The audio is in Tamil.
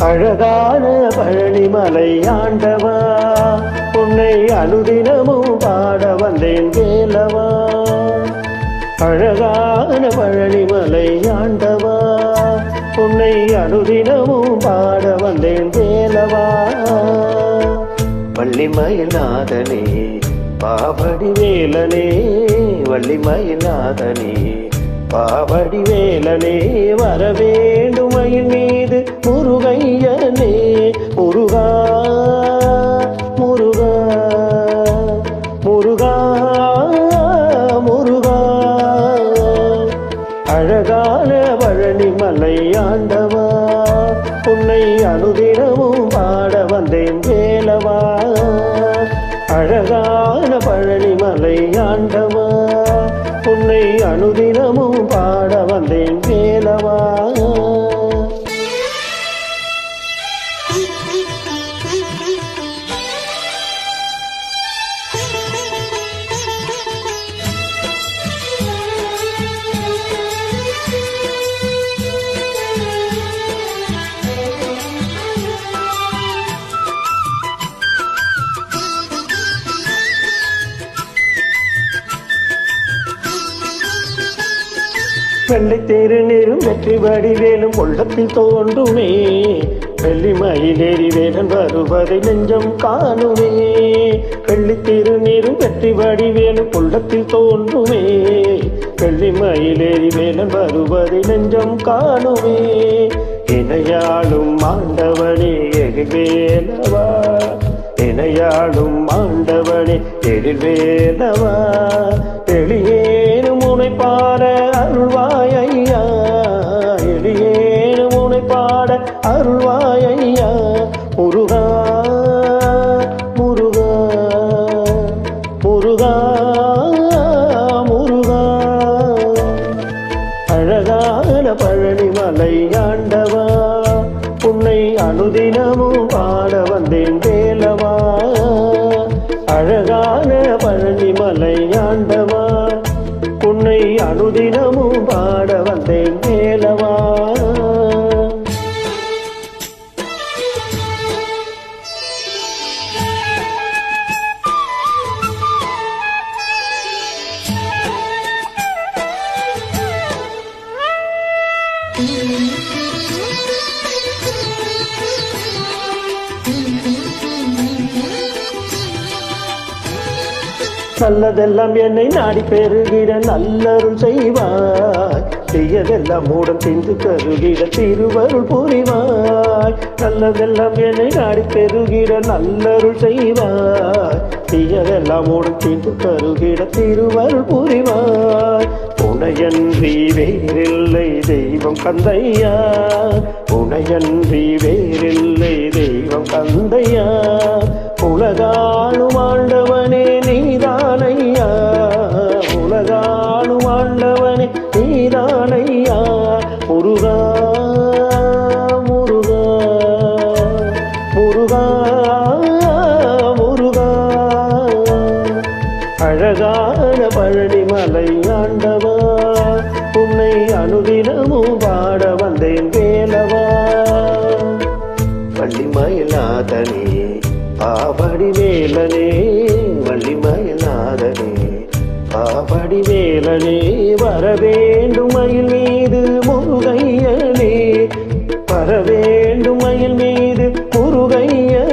அழகான பழனிமலை ஆண்டவா, உன்னை அனுதினமும் பாட வந்தேன் வேலவா. அழகான பழனிமலை ஆண்டவா, உன்னை அனுதினமும் பாட வந்தேன் வேலவா. வள்ளிமயில்நாதனே பாவடி வேலனே, வள்ளிமயில்நாதனே பாவடி வேலனே, வரவேண்டும் மயில் மீது முருகையனே. முருகா முருகா முருகா முருகா. அழகான பழனிமலை ஆண்டவா, உன்னை அனுதினமும் பாட வந்தேன் வேலவா. அழகான பழனிமலை ஆண்டவா, உன்னை அனுதினமும் பாட வந்தேன் வேலவா. வெள்ளை தேருநீரும் வெற்றி வடிவேலும் உள்ளத்தில் தோன்றுமே, வெள்ளி மயிலேறி வேலன் வருவதை நெஞ்சம் காணுமே. வெள்ளி திருநீரும் வெற்றி வடிவேலும் உள்ளத்தில் தோன்றுமே, வெள்ளி மயிலேறி வேலன் வருவதை நெஞ்சம் காணுமே. இணையாளும் ஆண்டவனே எழில்வேலவா, இணையாளும் ஆண்டவனே எழில்வேலவா. எளியேனும் உனை பாட அருள்வாயா, எளியேனும் உனை பாட அருள்வாயா. முருகா முருகா முருகா முருகா. அழகான பழனிமலை ஆண்டவா, உன்னை அனுதினமும் பாட வந்தேன் வேலவா. அழகான பழனிமலை ஆண்டவா, உன்னை அனுதினமும் பாட வந்தேன் வேலவா. நல்லதெல்லாம் என்னை நாடி பெருகிட நல்லருள் செய்வாய், தீயதெல்லாம் மூடம் தின்று கருகிட திருவருள் புரிவாய். நல்லதெல்லாம் என்னை நாடி பெருகிட நல்லருள் செய்வாய், தீயதெல்லாம் மூடம் தின்று கருகிட திருவருள் புரிவாய். உனையன்றி வேறில்லை தெய்வம் கந்தையா, உனையன்றி வேறில்லை தெய்வம் கந்தையா. உலகாளும் ஆண்டவனே நீதானையா, உலகாளும் ஆண்டவனே நீதானையா. முருகா முருகா முருகா முருகா. அழகான பழனிமலை ஆண்டவா, உன்னை அனுதினமும் பாட வந்தேன் வேலவா. வள்ளிமயில்நாதனே பாவடி வேலனே, வள்ளிமயில்நாதனே பாவடி வேலனே, வரவேண்டும் மயில் மீது முருகையனே, வரவேண்டும் மயில் மீது முருகையனே.